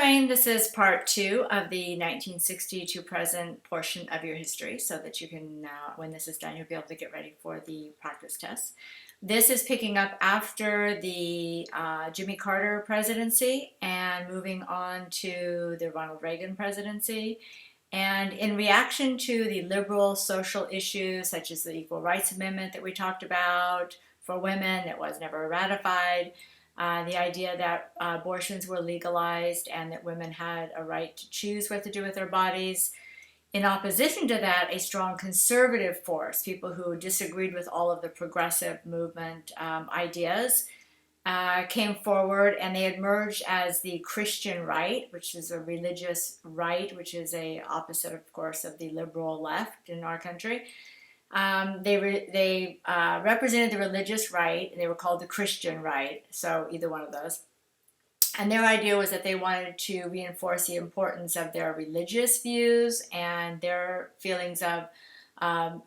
Lorraine. This is part two of the 1960 to present portion of your history so that you can, when this is done, you'll be able to get ready for the practice test. This is picking up after the Jimmy Carter presidency and moving on to the Ronald Reagan presidency. And in reaction to the liberal social issues such as the Equal Rights Amendment that we talked about for women that was never ratified, the idea that abortions were legalized and that women had a right to choose what to do with their bodies. In opposition to that, a strong conservative force, people who disagreed with all of the progressive movement ideas, came forward, and they emerged as the Christian right, which is a religious right, which is a opposite, of course, of the liberal left in our country. They represented the religious right, and they were called the Christian right, so either one of those. And their idea was that they wanted to reinforce the importance of their religious views and their feelings of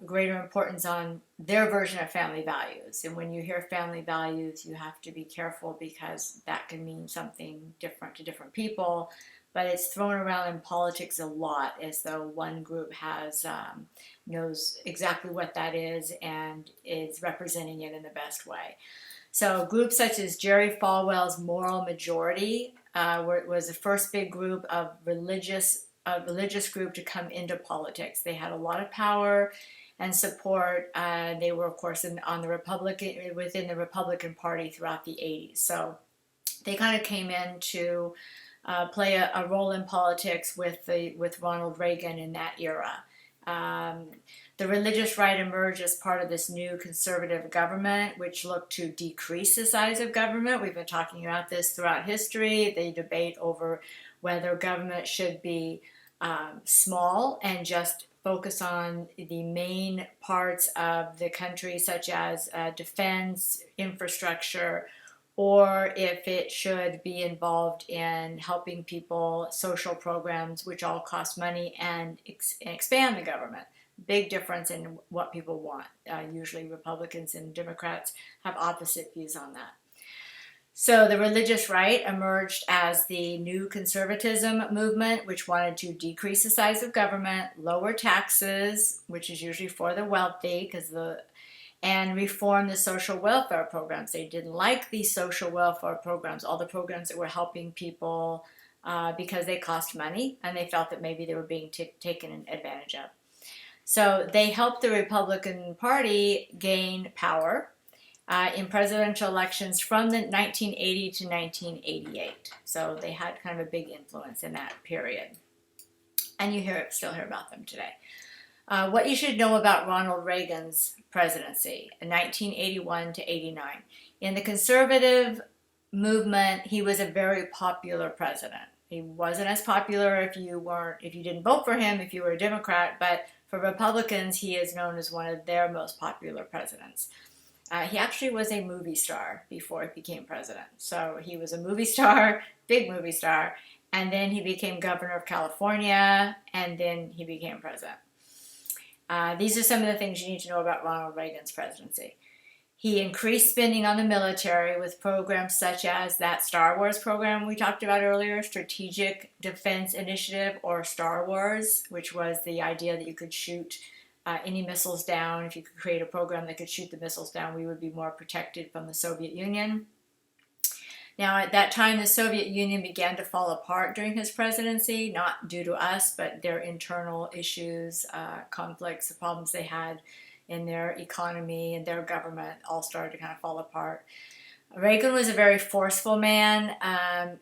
greater importance on their version of family values. And when you hear family values, you have to be careful because that can mean something different to different people. But it's thrown around in politics a lot as though one group knows exactly what that is and is representing it in the best way. So groups such as Jerry Falwell's Moral Majority was the first big group of religious group to come into politics. They had a lot of power and support. They were, of course, within the Republican Party throughout the 80s. So they kind of came in to play a role in politics with Ronald Reagan in that era. The religious right emerged as part of this new conservative government, which looked to decrease the size of government. We've been talking about this throughout history. They debate over whether government should be small and just focus on the main parts of the country, such as defense, infrastructure, or if it should be involved in helping people, social programs, which all cost money, and expand the government. Big difference in what people want. Usually Republicans and Democrats have opposite views on that. So the religious right emerged as the new conservatism movement, which wanted to decrease the size of government, lower taxes, which is usually for the wealthy, and reform the social welfare programs. They didn't like these social welfare programs, all the programs that were helping people because they cost money, and they felt that maybe they were being taken advantage of. So they helped the Republican Party gain power in presidential elections from the 1980 to 1988. So they had kind of a big influence in that period. And you still hear about them today. What you should know about Ronald Reagan's presidency in 1981 to 89. In the conservative movement, he was a very popular president. He wasn't as popular if you didn't vote for him, if you were a Democrat, but for Republicans, he is known as one of their most popular presidents. He actually was a movie star before he became president. So he was a movie star, big movie star, and then he became governor of California, and then he became president. These are some of the things you need to know about Ronald Reagan's presidency. He increased spending on the military with programs such as that Star Wars program we talked about earlier, Strategic Defense Initiative, or Star Wars, which was the idea that you could shoot any missiles down. If you could create a program that could shoot the missiles down, we would be more protected from the Soviet Union. Now, at that time, the Soviet Union began to fall apart during his presidency, not due to us, but their internal issues, conflicts, the problems they had in their economy and their government all started to kind of fall apart. Reagan was a very forceful man.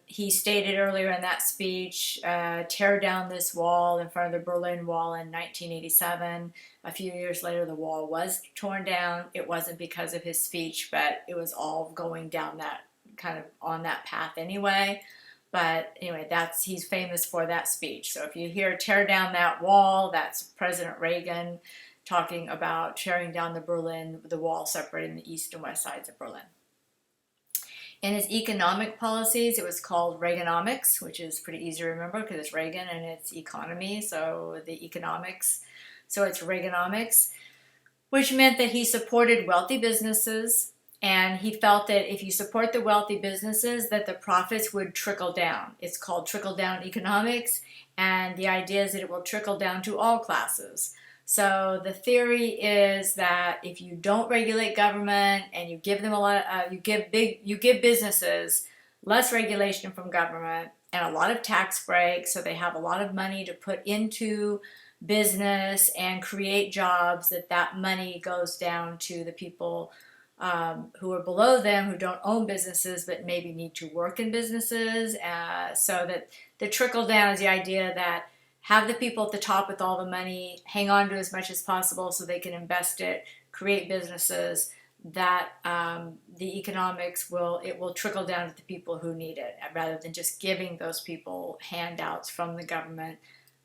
He stated earlier in that speech, tear down this wall in front of the Berlin Wall in 1987. A few years later, the wall was torn down. It wasn't because of his speech, but it was all going down that kind of on that path anyway. But anyway, he's famous for that speech. So if you hear tear down that wall, that's President Reagan talking about tearing down the wall separating the east and west sides of Berlin. In his economic policies, it was called Reaganomics, which is pretty easy to remember because it's Reagan and it's economy, so the economics. So it's Reaganomics, which meant that he supported wealthy businesses, And he felt that if you support the wealthy businesses, that the profits would trickle down. It's called trickle down economics, and the idea is that it will trickle down to all classes. So the theory is that if you don't regulate government and you give them a lot, you give businesses less regulation from government and a lot of tax breaks, so they have a lot of money to put into business and create jobs. That money goes down to the people who are below them, who don't own businesses but maybe need to work in businesses. So that the trickle down is the idea that have the people at the top with all the money hang on to as much as possible so they can invest it, create businesses. That the economics will trickle down to the people who need it, rather than just giving those people handouts from the government,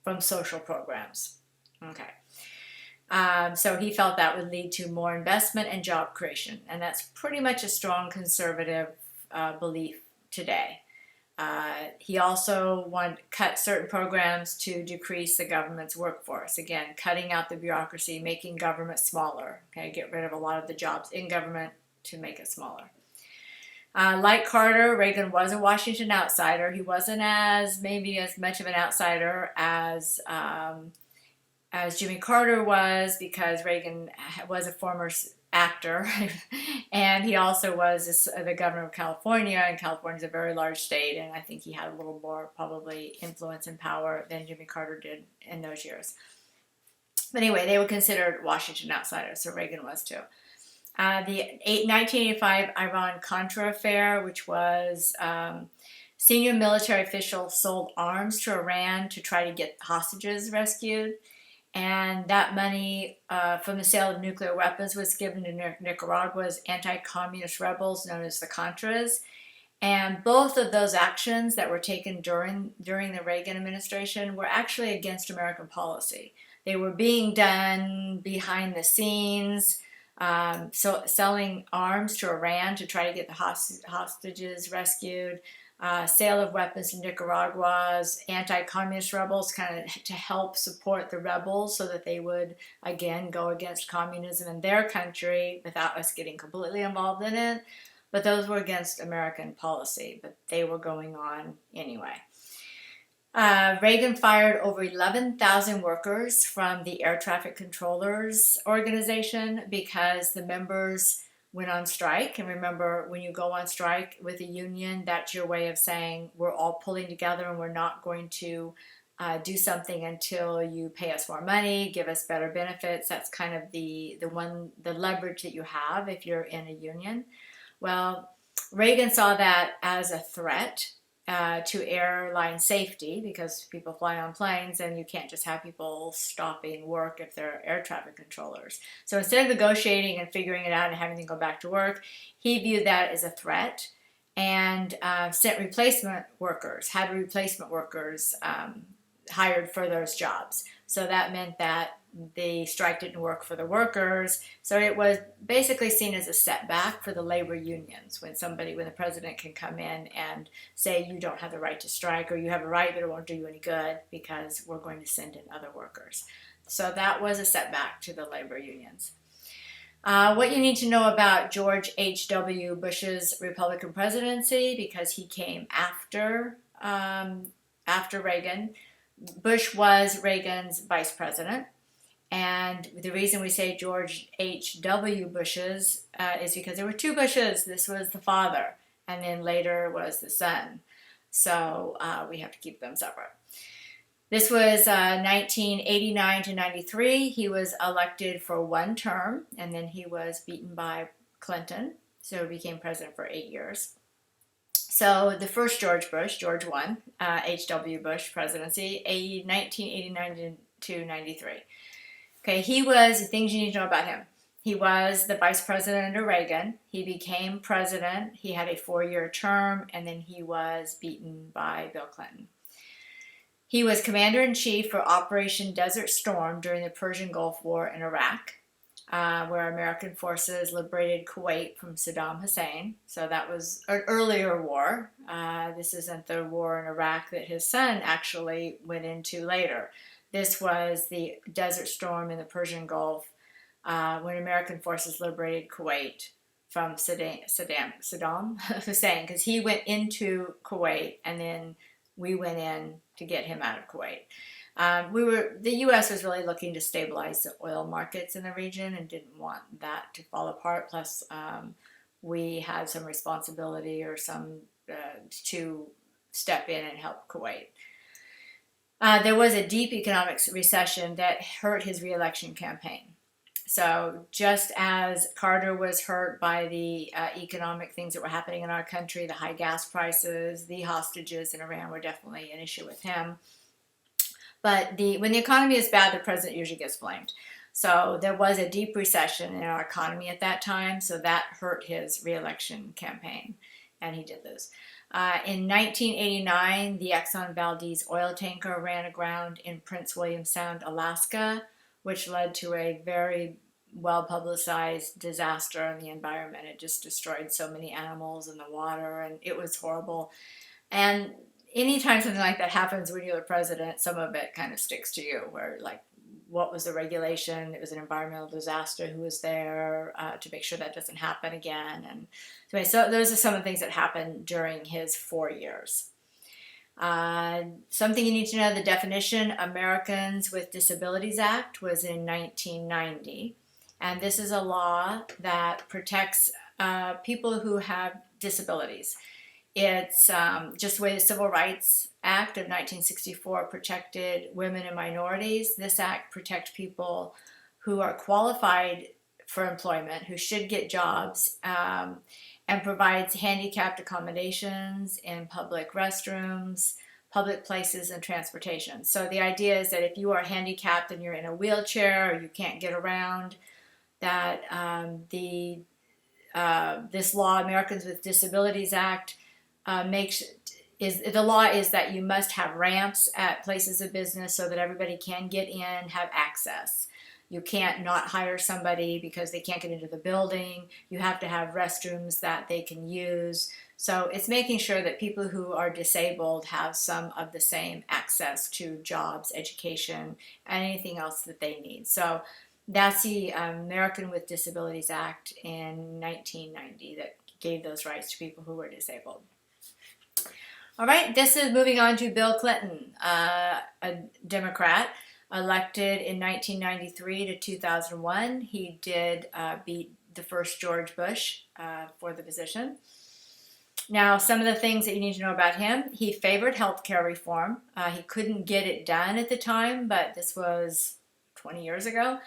from social programs. Okay. So he felt that would lead to more investment and job creation, and that's pretty much a strong conservative belief today. He also wanted to cut certain programs to decrease the government's workforce. Again, cutting out the bureaucracy, making government smaller. Okay, get rid of a lot of the jobs in government to make it smaller. Like Carter, Reagan was a Washington outsider. He wasn't maybe as much of an outsider as Jimmy Carter was, because Reagan was a former actor, and he also was the governor of California, and California is a very large state, and I think he had a little more probably influence and power than Jimmy Carter did in those years. But anyway, they were considered Washington outsiders, so Reagan was too. The 1985 Iran-Contra affair, which was senior military officials sold arms to Iran to try to get hostages rescued. And that money from the sale of nuclear weapons was given to Nicaragua's anti-communist rebels known as the Contras. And both of those actions that were taken during the Reagan administration were actually against American policy. They were being done behind the scenes, so selling arms to Iran to try to get the hostages rescued. Sale of weapons to Nicaragua's anti-communist rebels, kind of to help support the rebels so that they would, again, go against communism in their country without us getting completely involved in it. But those were against American policy, but they were going on anyway. Reagan fired over 11,000 workers from the Air Traffic Controllers Organization because the members went on strike. And remember, when you go on strike with a union, that's your way of saying we're all pulling together and we're not going to do something until you pay us more money, give us better benefits. That's kind of the leverage that you have if you're in a union. Well, Reagan saw that as a threat to airline safety, because people fly on planes and you can't just have people stopping work if they're air traffic controllers. So instead of negotiating and figuring it out and having them go back to work, he viewed that as a threat and had replacement workers hired for those jobs. So that meant that the strike didn't work for the workers. So it was basically seen as a setback for the labor unions when the president can come in and say you don't have the right to strike, or you have a right but it won't do you any good because we're going to send in other workers. So that was a setback to the labor unions. What you need to know about George H.W. Bush's Republican presidency, because he came after Reagan. Bush was Reagan's vice president. And the reason we say George H.W. Bushes is because there were two Bushes. This was the father, and then later was the son. So we have to keep them separate. This was 1989 to 93. He was elected for one term, and then he was beaten by Clinton. So he became president for 8 years. So the first George Bush, George I, H.W. Bush presidency, 1989 to 93. Okay, things you need to know about him. He was the vice president under Reagan. He became president. He had a 4-year term, and then he was beaten by Bill Clinton. He was commander-in-chief for Operation Desert Storm during the Persian Gulf War in Iraq, where American forces liberated Kuwait from Saddam Hussein. So that was an earlier war. This isn't the war in Iraq that his son actually went into later. This was the Desert Storm in the Persian Gulf when American forces liberated Kuwait from Saddam Hussein, because he went into Kuwait and then we went in to get him out of Kuwait. The U.S. was really looking to stabilize the oil markets in the region and didn't want that to fall apart. Plus, we had some responsibility or to step in and help Kuwait. There was a deep economic recession that hurt his reelection campaign. So just as Carter was hurt by the economic things that were happening in our country, the high gas prices, the hostages in Iran were definitely an issue with him. But when the economy is bad, the president usually gets blamed. So there was a deep recession in our economy at that time, so that hurt his reelection campaign, and he did lose. In 1989, the Exxon Valdez oil tanker ran aground in Prince William Sound, Alaska, which led to a very well-publicized disaster in the environment. It just destroyed so many animals in the water, and it was horrible. And anytime something like that happens when you're the president, some of it kind of sticks to you, where like, what was the regulation? It was an environmental disaster. Who was there to make sure that doesn't happen again? And so those are some of the things that happened during his 4 years. Something you need to know, the definition, Americans with Disabilities Act, was in 1990. And this is a law that protects people who have disabilities. It's just the way the Civil Rights Act of 1964 protected women and minorities. This act protects people who are qualified for employment, who should get jobs, and provides handicapped accommodations in public restrooms, public places, and transportation. So the idea is that if you are handicapped and you're in a wheelchair or you can't get around, that this law, Americans with Disabilities Act, the law is that you must have ramps at places of business so that everybody can get in, have access. You can't not hire somebody because they can't get into the building. You have to have restrooms that they can use. So it's making sure that people who are disabled have some of the same access to jobs, education, and anything else that they need. So that's the American with Disabilities Act in 1990 that gave those rights to people who were disabled. All right, this is moving on to Bill Clinton, a Democrat, elected in 1993 to 2001. He did beat the first George Bush for the position. Now, some of the things that you need to know about him, he favored health care reform. He couldn't get it done at the time, but this was 20 years ago.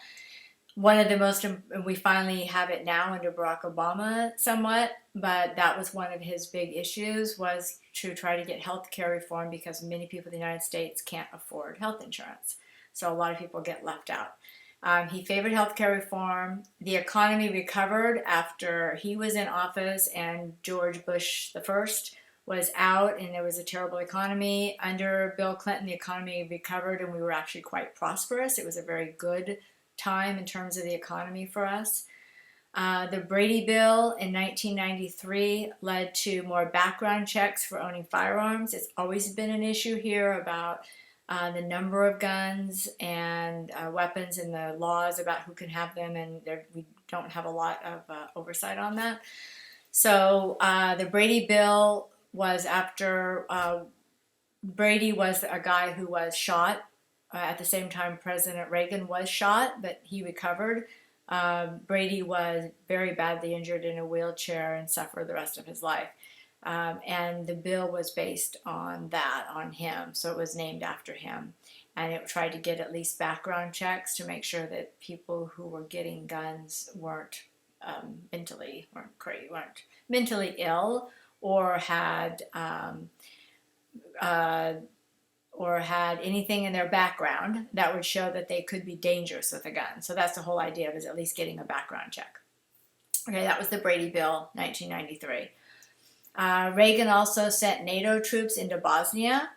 One of the most, we finally have it now under Barack Obama somewhat, but that was one of his big issues, was to try to get health care reform because many people in the United States can't afford health insurance. So a lot of people get left out. He favored health care reform. The economy recovered after he was in office and George Bush the first was out, and there was a terrible economy. Under Bill Clinton, the economy recovered and we were actually quite prosperous. It was a very good time in terms of the economy for us. The Brady Bill in 1993 led to more background checks for owning firearms. It's always been an issue here about the number of guns and weapons and the laws about who can have them, and we don't have a lot of oversight on that. So the Brady Bill was after Brady was a guy who was shot. At the same time, President Reagan was shot, but he recovered. Brady was very badly injured in a wheelchair and suffered the rest of his life. And the bill was based on that, on him, so it was named after him. And it tried to get at least background checks to make sure that people who were getting guns weren't mentally ill or had anything in their background that would show that they could be dangerous with a gun. So that's the whole idea, of is at least getting a background check. Okay, that was the Brady Bill, 1993. Reagan also sent NATO troops into Bosnia.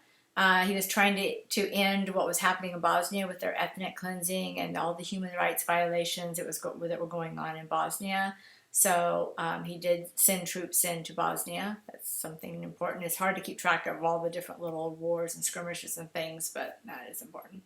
He was trying to end what was happening in Bosnia with their ethnic cleansing and all the human rights violations that were going on in Bosnia. So he did send troops into Bosnia. That's something important. It's hard to keep track of all the different little wars and skirmishes and things, but that is important.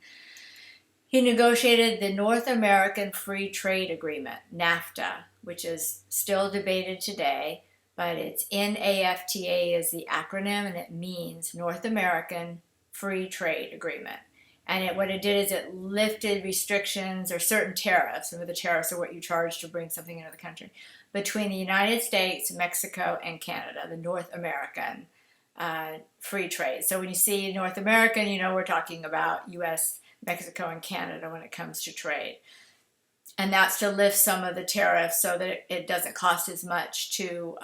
He negotiated the North American Free Trade Agreement, NAFTA, which is still debated today, but it's NAFTA is the acronym, and it means North American Free Trade Agreement. And what it did is it lifted restrictions or certain tariffs. Some of the tariffs are what you charge to bring something into the country, between the United States, Mexico, and Canada, the North American free trade. So when you see North American, we're talking about U.S., Mexico, and Canada when it comes to trade. And that's to lift some of the tariffs so that it doesn't cost as much to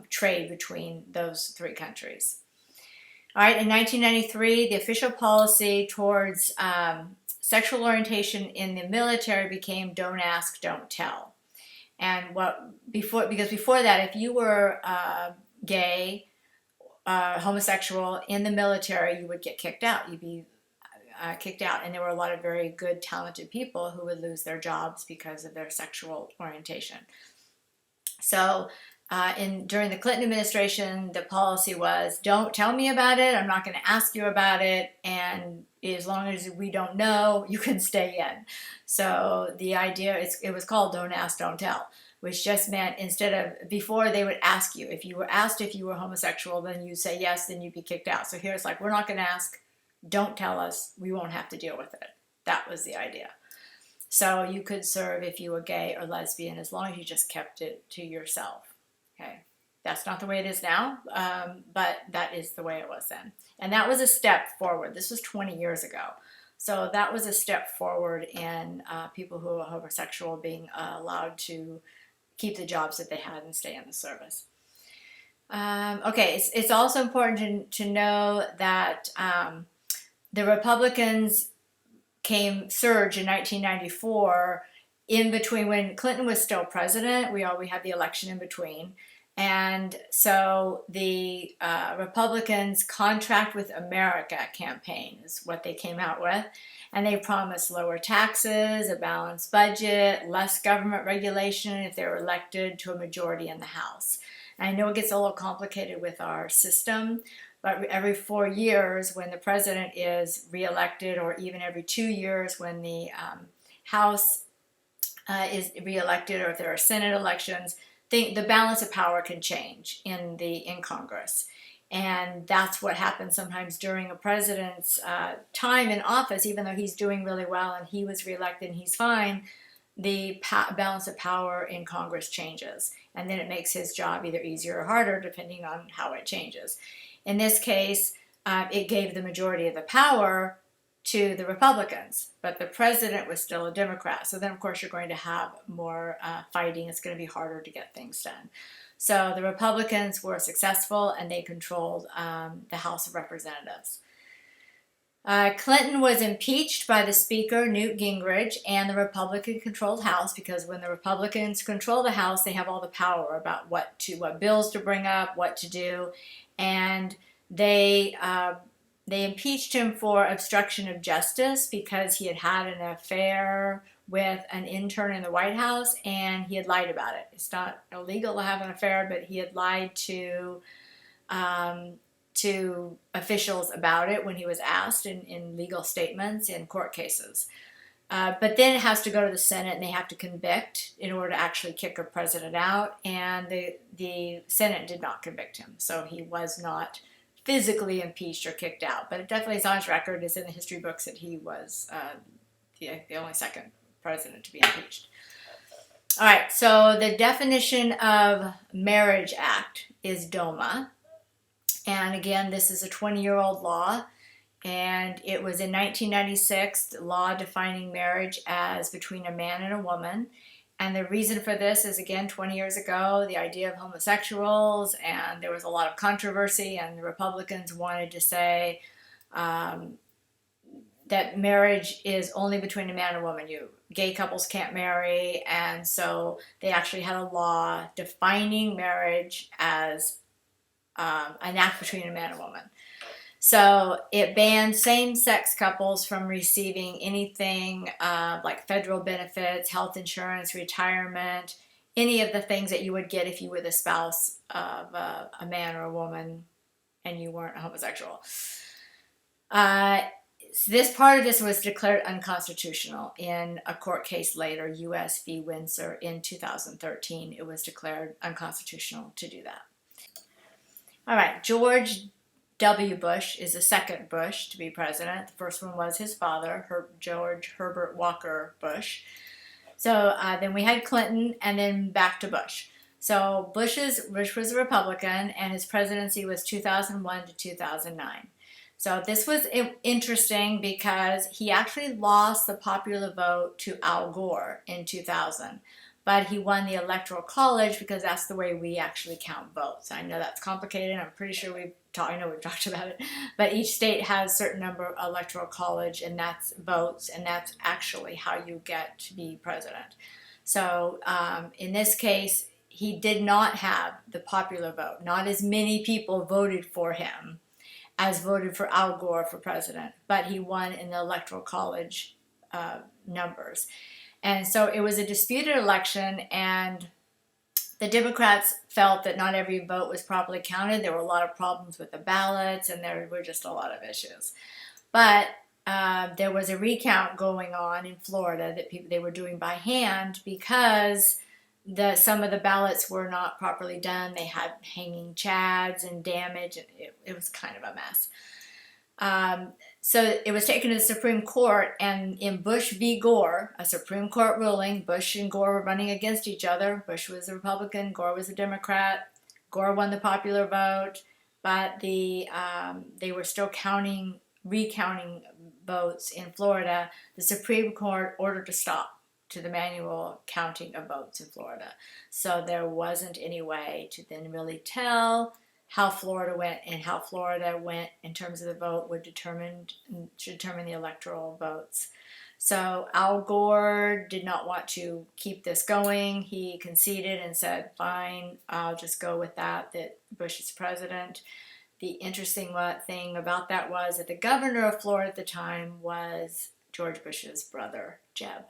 trade between those three countries. All right, in 1993, the official policy towards sexual orientation in the military became don't ask, don't tell. And because before that, if you were gay, homosexual in the military, you would get kicked out. You'd be kicked out. And there were a lot of very good, talented people who would lose their jobs because of their sexual orientation. So during the Clinton administration, the policy was, don't tell me about it. I'm not going to ask you about it. And as long as we don't know, you can stay in. So the idea, it was called don't ask, don't tell, which just meant before they would ask you, if you were asked if you were homosexual, then you say yes, then you'd be kicked out. So here it's like, we're not going to ask, don't tell us, we won't have to deal with it. That was the idea. So you could serve if you were gay or lesbian as long as you just kept it to yourself. Okay, that's not the way it is now, but that is the way it was then. And that was a step forward. This was 20 years ago. So that was a step forward in people who are homosexual being allowed to keep the jobs that they had and stay in the service. Okay, it's also important to know that the Republicans surged in 1994 in between when Clinton was still president. We had the election in between. And so the Republicans' Contract with America campaign is what they came out with. And they promised lower taxes, a balanced budget, less government regulation if they were elected to a majority in the House. And I know it gets a little complicated with our system, but every 4 years when the president is reelected, or even every 2 years when the House is reelected, or if there are Senate elections, the balance of power can change in Congress. And that's what happens sometimes during a president's time in office. Even though he's doing really well and he was reelected and he's fine, the balance of power in Congress changes. And then it makes his job either easier or harder depending on how it changes. In this case, it gave the majority of the power to the Republicans, but the president was still a Democrat. So then, of course, you're going to have more fighting. It's going to be harder to get things done. So the Republicans were successful, and they controlled the House of Representatives. Clinton was impeached by the Speaker, Newt Gingrich, and the Republican-controlled House, because when the Republicans control the House, they have all the power about what bills to bring up, what to do, and they impeached him for obstruction of justice because he had an affair with an intern in the White House, and he had lied about it. It's not illegal to have an affair, but he had lied to officials about it when he was asked in legal statements in court cases. But then it has to go to the Senate, and they have to convict in order to actually kick a president out, and the Senate did not convict him, so he was not physically impeached or kicked out. But it definitely is on his record, it's in the history books, that he was the only second president to be impeached. All right, so the definition of Marriage Act is DOMA. And again, this is a 20-year-old law, and it was in 1996, the law defining marriage as between a man and a woman. And the reason for this is, again, 20 years ago, the idea of homosexuals, and there was a lot of controversy, and the Republicans wanted to say that marriage is only between a man and a woman. Gay couples can't marry, and so they actually had a law defining marriage as an act between a man and a woman. So it banned same-sex couples from receiving anything like federal benefits, health insurance, retirement, any of the things that you would get if you were the spouse of a man or a woman and you weren't homosexual. this part of this was declared unconstitutional in a court case later, U.S. v. Windsor in 2013. It was declared unconstitutional to do that. All right, George W. Bush is the second Bush to be president. The first one was his father, George Herbert Walker Bush. So then we had Clinton, and then back to Bush. So Bush was a Republican, and his presidency was 2001 to 2009. So this was interesting because he actually lost the popular vote to Al Gore in 2000. But he won the Electoral College because that's the way we actually count votes. I know that's complicated. I'm pretty sure we've talked about it. But each state has a certain number of Electoral College, and that's votes, and that's actually how you get to be president. So in this case, he did not have the popular vote. Not as many people voted for him as voted for Al Gore for president, but he won in the Electoral College numbers. And so it was a disputed election, and the Democrats felt that not every vote was properly counted. There were a lot of problems with the ballots, and there were just a lot of issues. But there was a recount going on in Florida that they were doing by hand because some of the ballots were not properly done. They had hanging chads and damage, and it was kind of a mess. So it was taken to the Supreme Court, and in Bush v. Gore, a Supreme Court ruling, Bush and Gore were running against each other. Bush was a Republican, Gore was a Democrat. Gore won the popular vote, but they were still recounting votes in Florida. The Supreme Court ordered a stop to the manual counting of votes in Florida. So there wasn't any way to then really tell how Florida went, and how Florida went in terms of the vote would determine the electoral votes. So Al Gore did not want to keep this going. He conceded and said, fine, I'll just go with that Bush is president. The interesting thing about that was that the governor of Florida at the time was George Bush's brother, Jeb,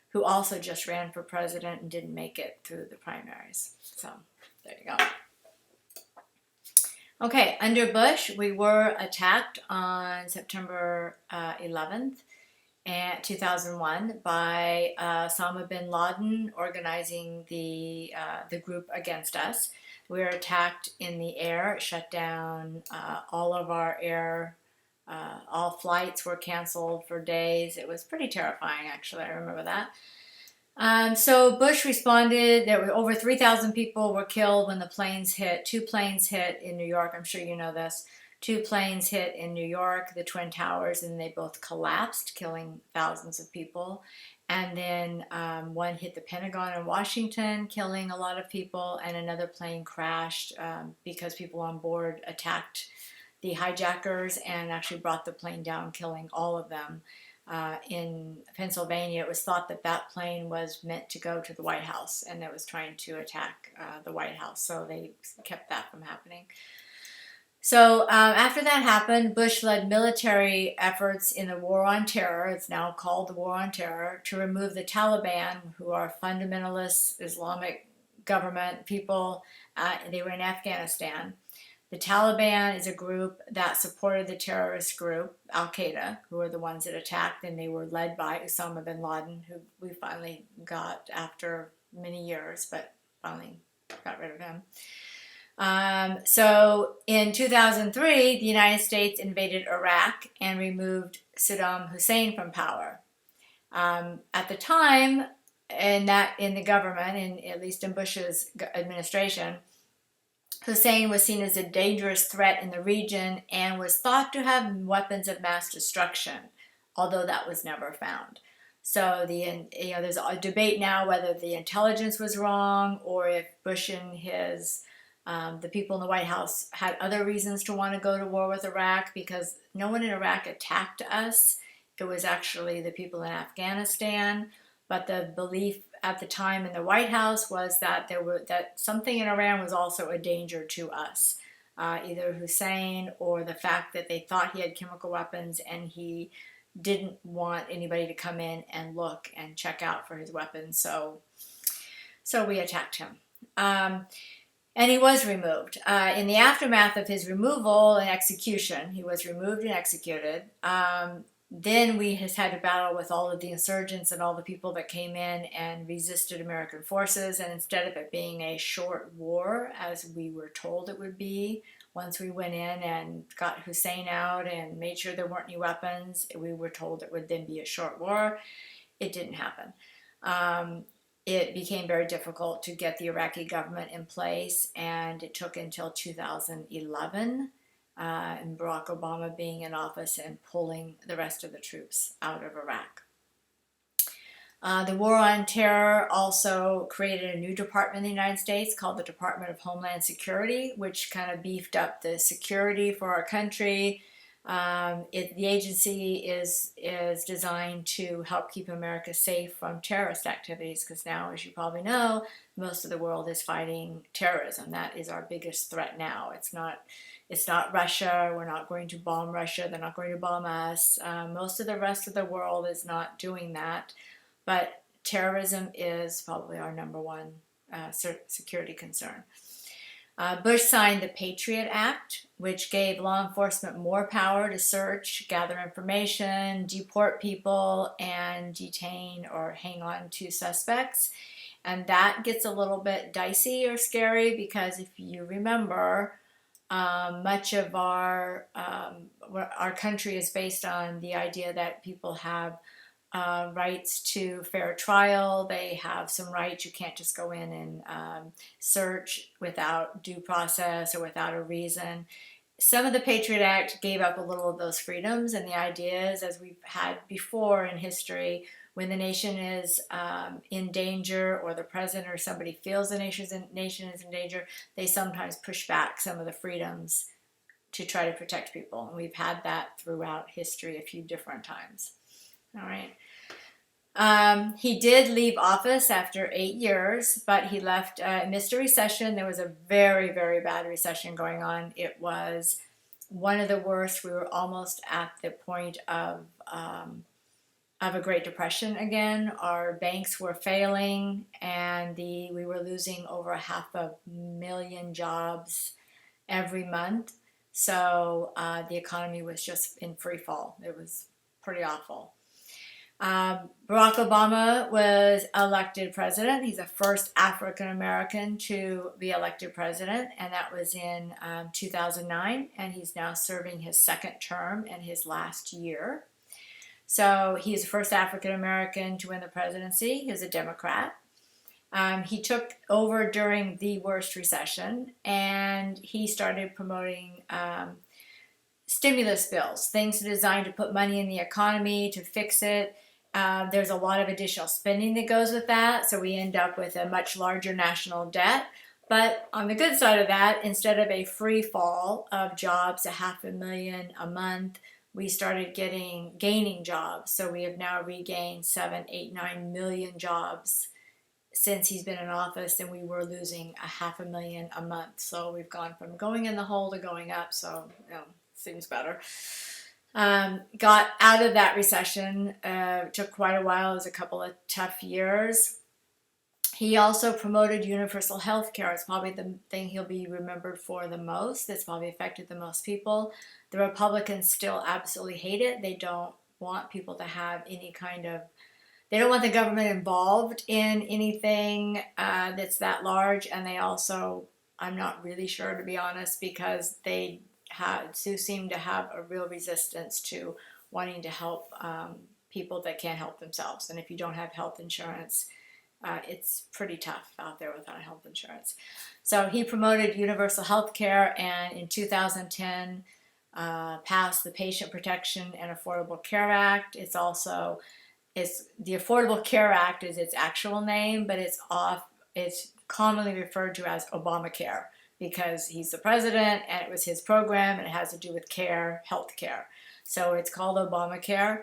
who also just ran for president and didn't make it through the primaries. So there you go. Okay, under Bush, we were attacked on September 11th, 2001 by Osama bin Laden organizing the group against us. We were attacked in the air, shut down all of our air, all flights were canceled for days. It was pretty terrifying, actually. I remember that. So Bush responded. There were over 3,000 people were killed when the planes hit. 2 planes hit in New York. I'm sure you know this. 2 planes hit in New York, the Twin Towers, and they both collapsed, killing thousands of people. And then one hit the Pentagon in Washington, killing a lot of people, and another plane crashed because people on board attacked the hijackers and actually brought the plane down, killing all of them. In Pennsylvania, it was thought that plane was meant to go to the White House, and it was trying to attack the White House, so they kept that from happening. So after that happened, Bush led military efforts in the War on Terror, it's now called the War on Terror, to remove the Taliban, who are fundamentalist Islamic government people. They were in Afghanistan. The Taliban is a group that supported the terrorist group, Al-Qaeda, who were the ones that attacked, and they were led by Osama bin Laden, who we finally got after many years, but finally got rid of him. So in 2003, the United States invaded Iraq and removed Saddam Hussein from power. At the time, in the government, and at least in Bush's administration, Hussein was seen as a dangerous threat in the region and was thought to have weapons of mass destruction, although that was never found. So there's a debate now whether the intelligence was wrong or if Bush and the people in the White House had other reasons to want to go to war with Iraq, because no one in Iraq attacked us. It was actually the people in Afghanistan. But the belief at the time in the White House was that that something in Iran was also a danger to us, either Hussein or the fact that they thought he had chemical weapons and he didn't want anybody to come in and look and check out for his weapons. So we attacked him. And he was removed. In the aftermath of his removal and execution, he was removed and executed. Then we has had to battle with all of the insurgents and all the people that came in and resisted American forces. And instead of it being a short war, as we were told it would be, once we went in and got Hussein out and made sure there weren't any weapons, we were told it would then be a short war. It didn't happen. It became very difficult to get the Iraqi government in place, and it took until 2011, and Barack Obama being in office and pulling the rest of the troops out of Iraq. The war on terror also created a new department in the United States called the Department of Homeland Security, which kind of beefed up the security for our country. The agency is designed to help keep America safe from terrorist activities, because now, as you probably know, most of the world is fighting terrorism. That is our biggest threat now. It's not Russia. We're not going to bomb Russia. They're not going to bomb us. Most of the rest of the world is not doing that, but terrorism is probably our number one security concern. Bush signed the Patriot Act, which gave law enforcement more power to search, gather information, deport people, and detain or hang on to suspects. And that gets a little bit dicey or scary because if you remember, much of our country is based on the idea that people have rights to fair trial. They have some rights. You can't just go in and search without due process or without a reason. Some of the Patriot Act gave up a little of those freedoms, and the idea is, as we've had before in history, when the nation is in danger, or the president or somebody feels the nation is in danger, they sometimes push back some of the freedoms to try to protect people. And we've had that throughout history a few different times. All right. He did leave office after 8 years, but he left, missed a recession. There was a very, very bad recession going on. It was one of the worst. We were almost at the point of a Great Depression again. Our banks were failing, and we were losing over 500,000 jobs every month. So the economy was just in free fall. It was pretty awful. Barack Obama was elected president. He's the first African American to be elected president, and that was in 2009, and he's now serving his second term and his last year. So he's the first African American to win the presidency. He was a Democrat. He took over during the worst recession, and he started promoting stimulus bills, things designed to put money in the economy to fix it. There's a lot of additional spending that goes with that, so we end up with a much larger national debt. But on the good side of that, instead of a free fall of jobs, 500,000 a month, we started gaining jobs. So we have now regained 7, 8, 9 million jobs since he's been in office, and we were losing 500,000 a month. So we've gone from going in the hole to going up. So seems better. Got out of that recession. Took quite a while. It was a couple of tough years. He also promoted universal health care. It's probably the thing he'll be remembered for the most. It's probably affected the most people. The Republicans still absolutely hate it. They don't want people to have any kind of, they don't want the government involved in anything that's that large. And they also, I'm not really sure, to be honest, because they seem to have a real resistance to wanting to help people that can't help themselves. And if you don't have health insurance, it's pretty tough out there without health insurance. So he promoted universal health care, and in 2010 passed the Patient Protection and Affordable Care Act. It's the Affordable Care Act is its actual name, but it's commonly referred to as Obamacare because he's the president and it was his program and it has to do with health care. So it's called Obamacare.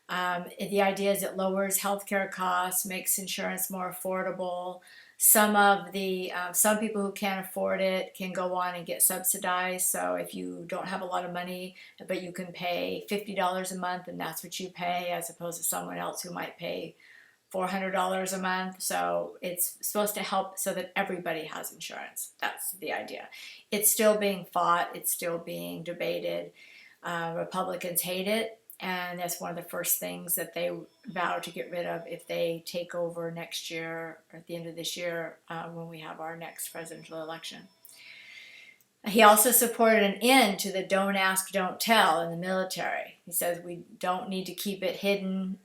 The idea is it lowers healthcare costs, makes insurance more affordable. Some people who can't afford it can go on and get subsidized. So if you don't have a lot of money, but you can pay $50 a month, and that's what you pay, as opposed to someone else who might pay $400 a month. So it's supposed to help so that everybody has insurance. That's the idea. It's still being fought. It's still being debated. Republicans hate it. And that's one of the first things that they vow to get rid of if they take over next year or at the end of this year when we have our next presidential election. He also supported an end to the don't ask, don't tell in the military. He says we don't need to keep it hidden.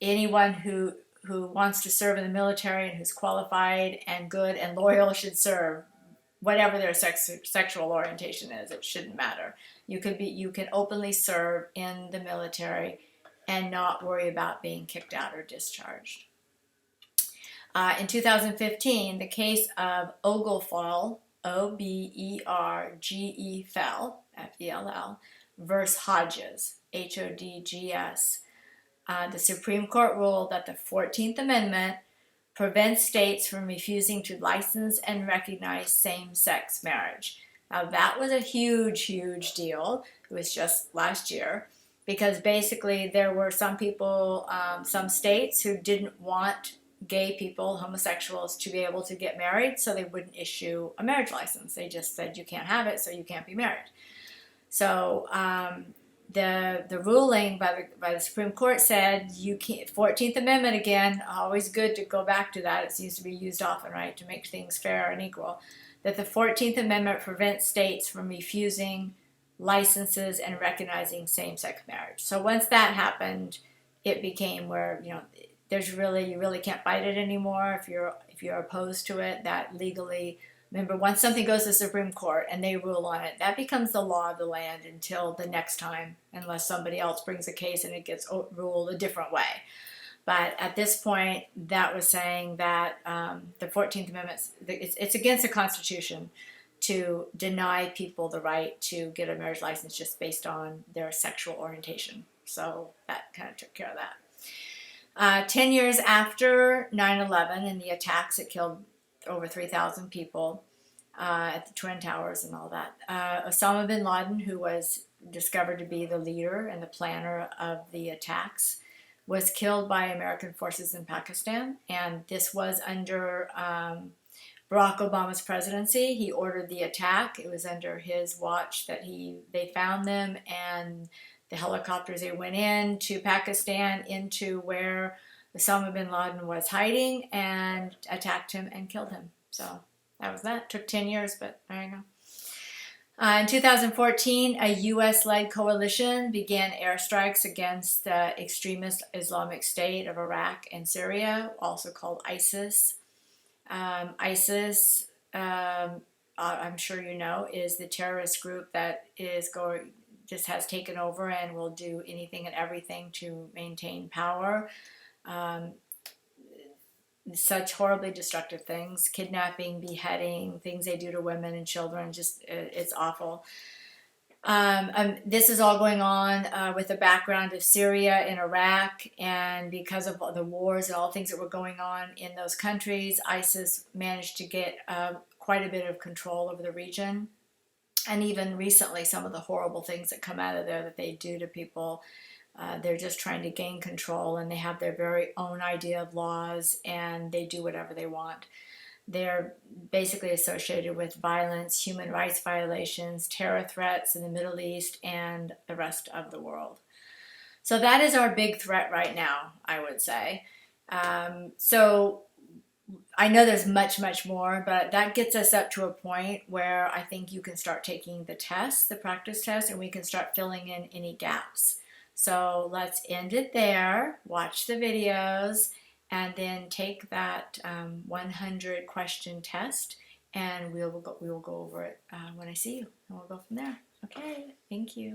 Anyone who wants to serve in the military and who's qualified and good and loyal should serve, whatever their sexual orientation is. It shouldn't matter. You can openly serve in the military and not worry about being kicked out or discharged. In 2015, the case of Obergefell, Obergefell, F-E-L-L, versus Hodges, Hodgs. The Supreme Court ruled that the 14th Amendment prevents states from refusing to license and recognize same-sex marriage. Now that was a huge, huge deal. It was just last year because basically there were some people, some states who didn't want gay people, homosexuals, to be able to get married, so they wouldn't issue a marriage license. They just said you can't have it, so you can't be married. So the ruling by the Supreme Court said you can't. 14th Amendment again, always good to go back to that. It seems to be used often, right, to make things fair and equal. That the 14th Amendment prevents states from refusing licenses and recognizing same-sex marriage. So once that happened, it became where you really can't fight it anymore if you're opposed to it. That legally. Remember, once something goes to the Supreme Court and they rule on it, that becomes the law of the land until the next time, unless somebody else brings a case and it gets ruled a different way. But at this point, that was saying that the 14th Amendment, it's against the Constitution to deny people the right to get a marriage license just based on their sexual orientation. So that kind of took care of that. 10 years after 9/11 and the attacks that killed over 3,000 people at the Twin Towers and all that. Osama bin Laden, who was discovered to be the leader and the planner of the attacks, was killed by American forces in Pakistan. And this was under Barack Obama's presidency. He ordered the attack. It was under his watch that they found them, and the helicopters, they went into Pakistan, into where Osama bin Laden was hiding, and attacked him and killed him. So that was that. Took 10 years, but there you go. In 2014, a U.S.-led coalition began airstrikes against the extremist Islamic State of Iraq and Syria, also called ISIS. ISIS, I'm sure you know, is the terrorist group that just has taken over and will do anything and everything to maintain power. Such horribly destructive things, kidnapping, beheading, things they do to women and children, just it's awful. This is all going on with the background of Syria and Iraq, and because of the wars and all things that were going on in those countries, ISIS managed to get quite a bit of control over the region. And even recently, some of the horrible things that come out of there that they do to people, they're just trying to gain control, and they have their very own idea of laws, and they do whatever they want. They're basically associated with violence, human rights violations, terror threats in the Middle East and the rest of the world. So that is our big threat right now, I would say. So I know there's much, much more, but that gets us up to a point where I think you can start taking the tests, the practice tests, and we can start filling in any gaps. So let's end it there, watch the videos, and then take that 100 question test, and we will go over it when I see you, and we'll go from there. Okay, thank you.